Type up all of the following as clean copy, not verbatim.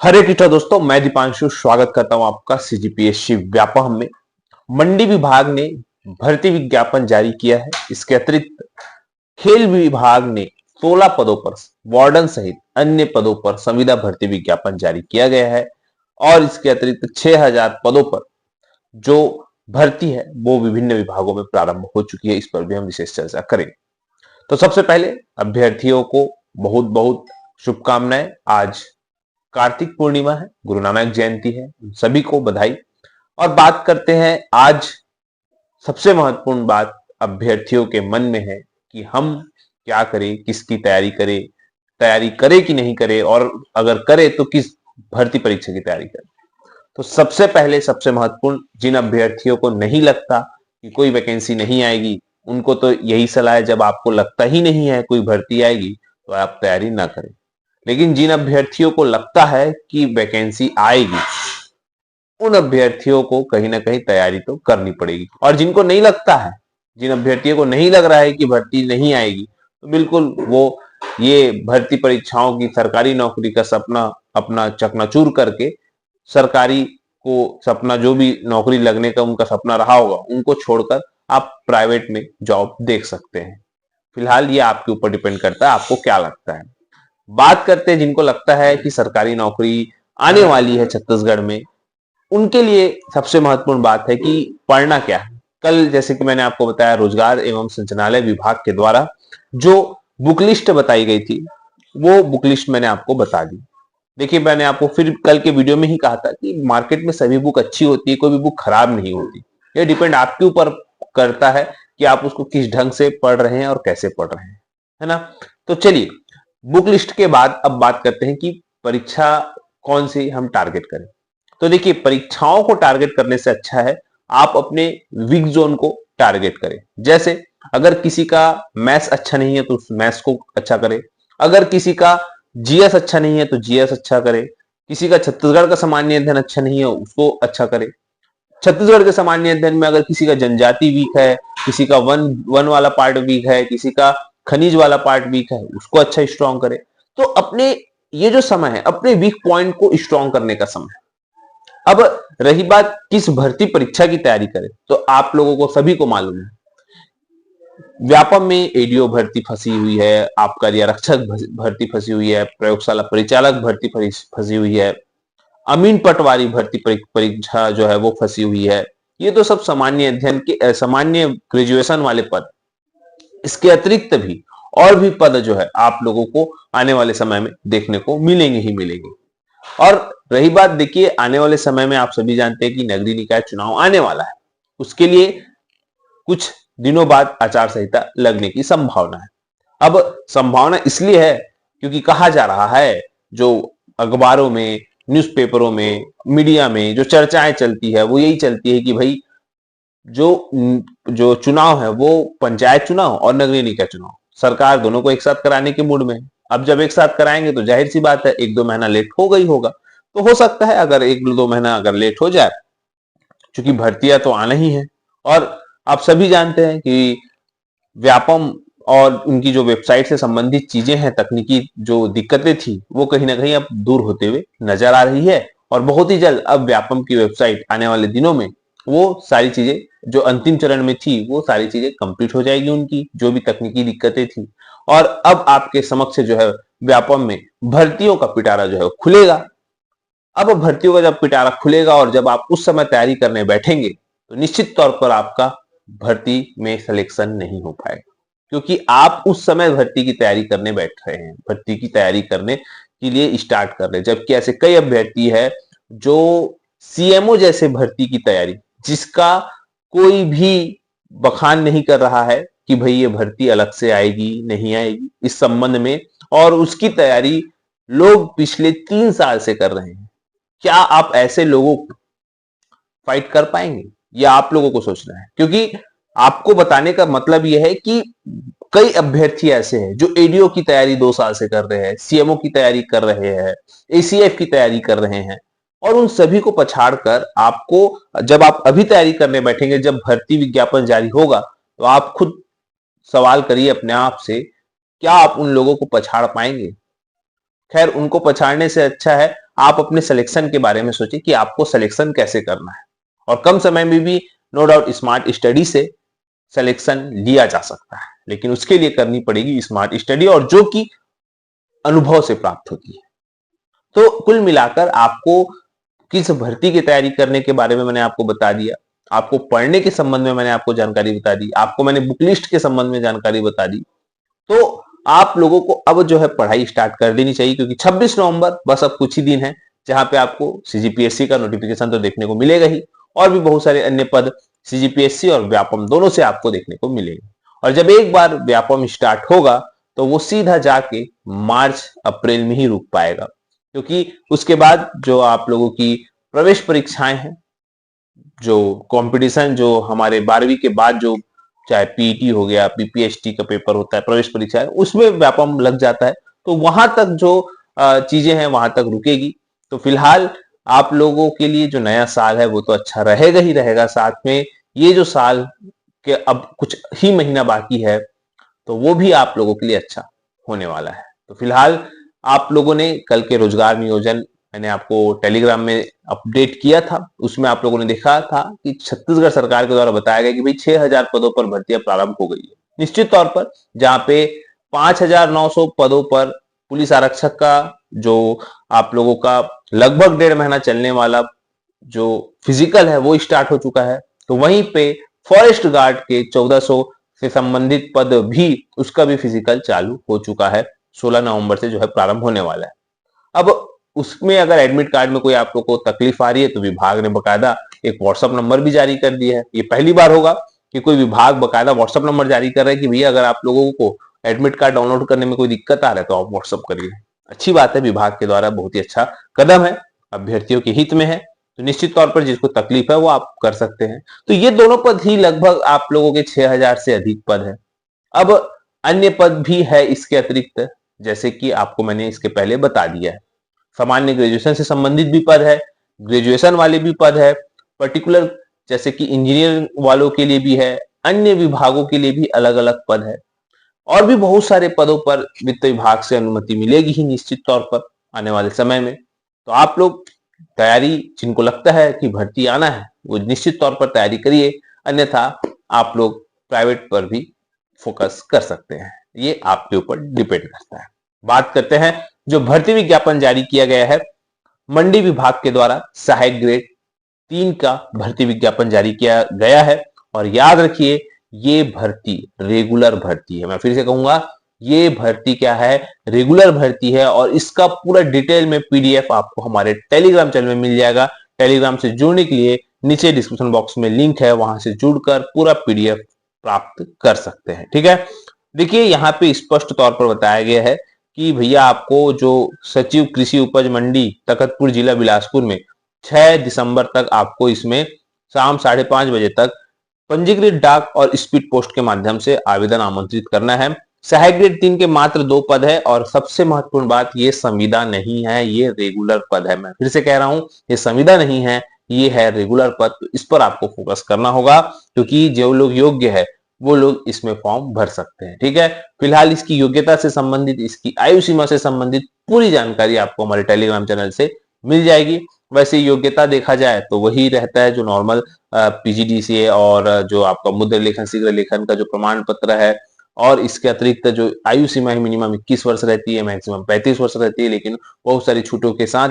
हरे कृष्णा दोस्तों, मैं दीपांशु स्वागत करता हूं आपका सीजीपीएससी व्यापम में। मंडी विभाग ने भर्ती विज्ञापन जारी किया है। इसके अतिरिक्त खेल विभाग ने 16 पदों पर वार्डन सहित अन्य पदों पर संविदा भर्ती विज्ञापन जारी किया गया है और इसके अतिरिक्त 6000 पदों पर जो भर्ती है वो विभिन्न विभागों में प्रारंभ हो चुकी है। इस पर भी हम विशेष चर्चा करेंगे। तो सबसे पहले अभ्यर्थियों को बहुत बहुत शुभकामनाएं। आज कार्तिक पूर्णिमा है, गुरु नानक जयंती है, सभी को बधाई। और बात करते हैं आज सबसे महत्वपूर्ण बात अभ्यर्थियों के मन में है कि हम क्या करें, किसकी तैयारी करे कि नहीं करे, और अगर करे तो किस भर्ती परीक्षा की तैयारी करें। तो सबसे पहले सबसे महत्वपूर्ण, जिन अभ्यर्थियों को नहीं लगता कि कोई वैकेंसी नहीं आएगी, उनको तो यही सलाह है, जब आपको लगता ही नहीं है कोई भर्ती आएगी तो आप तैयारी ना करें। लेकिन जिन अभ्यर्थियों को लगता है कि वैकेंसी आएगी, उन अभ्यर्थियों को कहीं ना कहीं तैयारी तो करनी पड़ेगी। और जिनको नहीं लगता है, जिन अभ्यर्थियों को नहीं लग रहा है कि भर्ती नहीं आएगी, तो बिल्कुल वो ये भर्ती परीक्षाओं की सरकारी नौकरी का सपना अपना चकनाचूर करके सरकारी को सपना, जो भी नौकरी लगने का उनका सपना रहा होगा, उनको छोड़कर आप प्राइवेट में जॉब देख सकते हैं। फिलहाल ये आपके ऊपर डिपेंड करता है, आपको क्या लगता है। बात करते हैं जिनको लगता है कि सरकारी नौकरी आने वाली है छत्तीसगढ़ में, उनके लिए सबसे महत्वपूर्ण बात है कि पढ़ना क्या है। कल जैसे कि मैंने आपको बताया, रोजगार एवं संचालय विभाग के द्वारा जो बुक लिस्ट बताई गई थी, वो बुक लिस्ट मैंने आपको बता दी। देखिए, मैंने आपको फिर कल के वीडियो में ही कहा था कि मार्केट में सभी बुक अच्छी होती है, कोई भी बुक खराब नहीं होती। ये डिपेंड आपके ऊपर करता है कि आप उसको किस ढंग से पढ़ रहे हैं और कैसे पढ़ रहे हैं, है ना। तो चलिए, बुक लिस्ट के बाद अब बात करते हैं कि परीक्षा कौन सी हम टारगेट करें। तो देखिए, परीक्षाओं को टारगेट करने से अच्छा है आप अपने वीक जोन को टारगेट करें। जैसे अगर किसी का मैथ्स अच्छा नहीं है तो उस मैथ्स को अच्छा करें, अगर किसी का जीएस अच्छा नहीं है तो जीएस अच्छा करे, किसी का छत्तीसगढ़ का सामान्य अध्ययन अच्छा नहीं है उसको अच्छा करे। छत्तीसगढ़ के सामान्य अध्ययन में अगर किसी का जनजाति वीक है, किसी का वन वन वाला पार्ट वीक है, किसी का खनिज वाला पार्ट वीक है, उसको अच्छा स्ट्रॉन्ग करे। तो अपने ये जो समय है, अपने वीक पॉइंट को स्ट्रॉन्ग करने का समय है। अब रही बात किस भर्ती परीक्षा की तैयारी करें, तो आप लोगों को सभी को मालूम है व्यापम में एडीओ भर्ती फंसी हुई है, आबकारी आरक्षक भर्ती फंसी हुई है, प्रयोगशाला परिचालक भर्ती फंसी हुई है, अमीन पटवारी भर्ती परीक्षा जो है वो फंसी हुई है। ये तो सब सामान्य अध्ययन के सामान्य ग्रेजुएशन वाले पद। इसके अतिरिक्त भी और भी पद जो है आप लोगों को आने वाले समय में देखने को मिलेंगे ही मिलेंगे। और रही बात, देखिए, आने वाले समय में आप सभी जानते हैं कि नगरीय निकाय चुनाव आने वाला है। उसके लिए कुछ दिनों बाद आचार संहिता लगने की संभावना है। अब संभावना इसलिए है क्योंकि कहा जा रहा है, जो अखबारों में, न्यूज़पेपरों में, मीडिया में जो चर्चाएं चलती है वो यही चलती है कि भाई जो जो चुनाव है वो पंचायत चुनाव और नगरीय निकाय चुनाव, सरकार दोनों को एक साथ कराने के मूड में है। अब जब एक साथ कराएंगे तो जाहिर सी बात है, एक दो महीना लेट हो गई होगा। तो हो सकता है अगर एक दो महीना अगर लेट हो जाए, क्योंकि भर्तियां तो आना ही है। और आप सभी जानते हैं कि व्यापम और उनकी जो वेबसाइट से संबंधित चीजें हैं, तकनीकी जो दिक्कतें थी, वो कहीं ना कहीं अब दूर होते हुए नजर आ रही है। और बहुत ही जल्द अब व्यापम की वेबसाइट आने वाले दिनों में वो सारी चीजें जो अंतिम चरण में थी, वो सारी चीजें कंप्लीट हो जाएगी, उनकी जो भी तकनीकी दिक्कतें थी। और अब आपके समक्ष जो है व्यापम में भर्तियों का पिटारा जो है खुलेगा। अब भर्तियों का जब पिटारा खुलेगा और जब आप उस समय तैयारी करने बैठेंगे, तो निश्चित तौर पर आपका भर्ती में सिलेक्शन नहीं हो पाएगा, क्योंकि आप उस समय भर्ती की तैयारी करने बैठ रहे हैं, भर्ती की तैयारी करने के लिए स्टार्ट कर रहे हैं। जबकि ऐसे कई अभ्यर्थी है जो सीएमओ जैसे भर्ती की तैयारी, जिसका कोई भी बखान नहीं कर रहा है कि भाई ये भर्ती अलग से आएगी नहीं आएगी इस संबंध में, और उसकी तैयारी लोग पिछले 3 साल से कर रहे हैं। क्या आप ऐसे लोगों फाइट कर पाएंगे, या आप लोगों को सोचना है? क्योंकि आपको बताने का मतलब यह है कि कई अभ्यर्थी ऐसे हैं जो एडीओ की तैयारी 2 साल से कर रहे हैं, सीएमओ की तैयारी कर रहे हैं, एसीएफ की तैयारी कर रहे हैं, और उन सभी को पछाड़कर आपको, जब आप अभी तैयारी करने बैठेंगे, जब भर्ती विज्ञापन जारी होगा, तो आप खुद सवाल करिए अपने आप से, क्या आप उन लोगों को पछाड़ पाएंगे? खैर उनको पछाड़ने से अच्छा है आप अपने सिलेक्शन के बारे में सोचिए कि आपको सिलेक्शन कैसे करना है, और कम समय में भी नो डाउट स्मार्ट स्टडी से सिलेक्शन लिया जा सकता है, लेकिन उसके लिए करनी पड़ेगी स्मार्ट स्टडी, और जो कि अनुभव से प्राप्त होती है। तो कुल मिलाकर आपको किस भर्ती की तैयारी करने के बारे में मैंने आपको बता दिया, आपको पढ़ने के संबंध में मैंने आपको जानकारी बता दी, आपको मैंने बुक लिस्ट के संबंध में जानकारी बता दी। तो आप लोगों को अब जो है पढ़ाई स्टार्ट कर देनी चाहिए, क्योंकि 26 नवंबर बस अब कुछ ही दिन है जहां पे आपको सीजीपीएससी का नोटिफिकेशन तो देखने को मिलेगा ही, और भी बहुत सारे अन्य पद सीजीपीएससी और व्यापम दोनों से आपको देखने को मिलेंगे। और जब एक बार व्यापम स्टार्ट होगा तो वो सीधा जाके मार्च अप्रैल में ही रुक पाएगा, क्योंकि उसके बाद जो आप लोगों की प्रवेश परीक्षाएं हैं, जो कंपटीशन जो हमारे 12वीं के बाद जो चाहे पीईटी हो गया, पीपीएचटी का पेपर होता है, प्रवेश परीक्षा है, उसमें व्यापम लग जाता है, तो वहां तक जो चीजें हैं वहां तक रुकेगी। तो फिलहाल आप लोगों के लिए जो नया साल है वो तो अच्छा रहेगा ही रहेगा, साथ में ये जो साल के अब कुछ ही महीना बाकी है तो वो भी आप लोगों के लिए अच्छा होने वाला है। तो फिलहाल आप लोगों ने कल के रोजगार नियोजन मैंने आपको टेलीग्राम में अपडेट किया था, उसमें आप लोगों ने देखा था कि छत्तीसगढ़ सरकार के द्वारा बताया गया कि भाई 6000 पदों पर भर्तियां प्रारंभ हो गई है निश्चित तौर पर, जहां पे 5900 पदों पर पुलिस आरक्षक का जो आप लोगों का लगभग 1.5 महीना चलने वाला जो फिजिकल है वो स्टार्ट हो चुका है। तो वहीं पे फॉरेस्ट गार्ड के 1400 से संबंधित पद भी, उसका भी फिजिकल चालू हो चुका है, 16 नवंबर से जो है प्रारंभ होने वाला है। अब उसमें अगर एडमिट कार्ड में कोई आप लोग को तकलीफ आ रही है तो विभाग ने बकायदा एक व्हाट्सएप नंबर भी जारी कर दिया है। ये पहली बार होगा कि कोई विभाग बकायदा व्हाट्सएप नंबर जारी कर रहा है कि भैया अगर आप लोगों को एडमिट कार्ड डाउनलोड करने में कोई दिक्कत आ रहा है तो आप व्हाट्सएप करिए। अच्छी बात है, विभाग के द्वारा बहुत ही अच्छा कदम है, अभ्यर्थियों के हित में है, तो निश्चित तौर पर जिसको तकलीफ है वो आप कर सकते हैं। तो ये दोनों पद ही लगभग आप लोगों के 6000 से अधिक पद है। अब अन्य पद भी है इसके अतिरिक्त, जैसे कि आपको मैंने इसके पहले बता दिया है, सामान्य ग्रेजुएशन से संबंधित भी पद है, ग्रेजुएशन वाले भी पद है, पर्टिकुलर जैसे कि इंजीनियर वालों के लिए भी है, अन्य विभागों के लिए भी अलग अलग पद है, और भी बहुत सारे पदों पर वित्त विभाग से अनुमति मिलेगी ही निश्चित तौर पर आने वाले समय में। तो आप लोग तैयारी, जिनको लगता है कि भर्ती आना है वो निश्चित तौर पर तैयारी करिए, अन्यथा आप लोग प्राइवेट पर भी फोकस कर सकते हैं, ये आपके ऊपर डिपेंड करता है। बात करते हैं जो भर्ती विज्ञापन जारी किया गया है मंडी विभाग के द्वारा, सहायक ग्रेड 3 का भर्ती विज्ञापन जारी किया गया है। और याद रखिए ये भर्ती रेगुलर भर्ती है, मैं फिर से कहूंगा ये भर्ती क्या है, रेगुलर भर्ती है, और इसका पूरा डिटेल में पीडीएफ आपको हमारे टेलीग्राम चैनल में मिल जाएगा। टेलीग्राम से जुड़ने के लिए नीचे डिस्क्रिप्शन बॉक्स में लिंक है, वहां से जुड़कर पूरा पीडीएफ प्राप्त कर सकते हैं। ठीक है, देखिए यहाँ पे स्पष्ट तौर पर बताया गया है कि भैया आपको जो सचिव कृषि उपज मंडी तखतपुर जिला बिलासपुर में 6 दिसंबर तक आपको इसमें शाम 5:30 बजे तक पंजीकृत डाक और स्पीड पोस्ट के माध्यम से आवेदन आमंत्रित करना है। सहायक ग्रेड 3 के मात्र 2 पद है, और सबसे महत्वपूर्ण बात ये संविदा नहीं है, ये रेगुलर पद है। मैं फिर से कह रहा हूं ये संविदा नहीं है, ये है रेगुलर पद। तो इस पर आपको फोकस करना होगा, क्योंकि जो लोग योग्य है वो लोग इसमें फॉर्म भर सकते हैं। ठीक है, फिलहाल इसकी योग्यता से संबंधित, इसकी आयु सीमा से संबंधित पूरी जानकारी आपको हमारे टेलीग्राम चैनल से मिल जाएगी। वैसे योग्यता देखा जाए तो वही रहता है जो नॉर्मल पीजीडीसीए और जो आपका मुद्रा लेखन शीघ्र लेखन का जो प्रमाण पत्र है, और इसके अतिरिक्त जो आयु सीमा है मिनिमम 21 वर्ष रहती है, मैक्सिमम 35 वर्ष रहती है, लेकिन बहुत सारी छूटों के साथ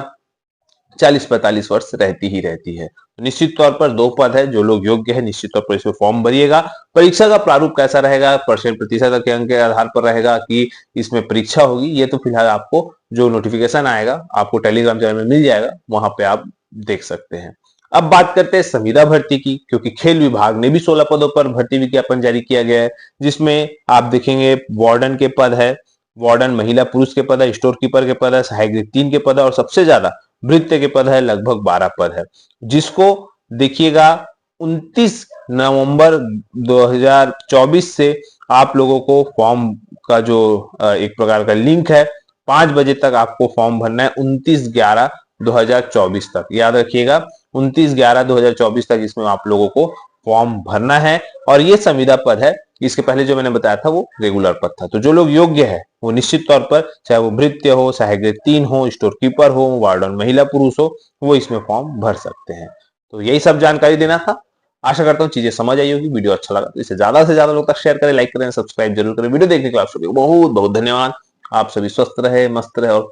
40-45 वर्ष रहती ही रहती है। तो निश्चित तौर पर 2 पद है, जो लोग योग्य है निश्चित तौर पर इसमें फॉर्म भरिएगा। परीक्षा का प्रारूप कैसा रहेगा, परसेंट प्रतिशत के अंक के आधार पर रहेगा कि इसमें परीक्षा होगी, ये तो फिलहाल आपको जो नोटिफिकेशन आएगा आपको टेलीग्राम चैनल में मिल जाएगा, वहां पे आप देख सकते हैं। अब बात करते हैं संविदा भर्ती की, क्योंकि खेल विभाग ने भी 16 पदों पर भर्ती विज्ञापन जारी किया गया है, जिसमें आप देखेंगे वार्डन के पद है, वार्डन महिला पुरुष के पद है, स्टोर कीपर के पद है, सहायक ग्रेड 3 के पद है, और सबसे ज्यादा भृत्य के पद है, लगभग 12 पद है, जिसको देखिएगा 29 नवंबर 2024 से आप लोगों को फॉर्म का जो एक प्रकार का लिंक है 5 बजे तक आपको फॉर्म भरना है, 29/11/2024 तक। याद रखिएगा 29/11/2024 तक इसमें आप लोगों को फॉर्म भरना है। और ये संविदा पद है, इसके पहले जो मैंने बताया था वो रेगुलर पद था। तो जो लोग योग्य है वो निश्चित तौर पर, चाहे वो भृत्य हो, सहायक ग्रेड 3 हो, स्टोर कीपर हो, वार्डन महिला पुरुष हो, वो इसमें फॉर्म भर सकते हैं। तो यही सब जानकारी देना था। आशा करता हूँ चीजें समझ आई होगी। वीडियो अच्छा लगा तो इसे ज्यादा से ज्यादा लोग तक शेयर करें, लाइक करें, सब्सक्राइब जरूर करें। वीडियो देखने के लिए आप सभी को बहुत बहुत धन्यवाद। आप सभी स्वस्थ रहे, मस्त रहे और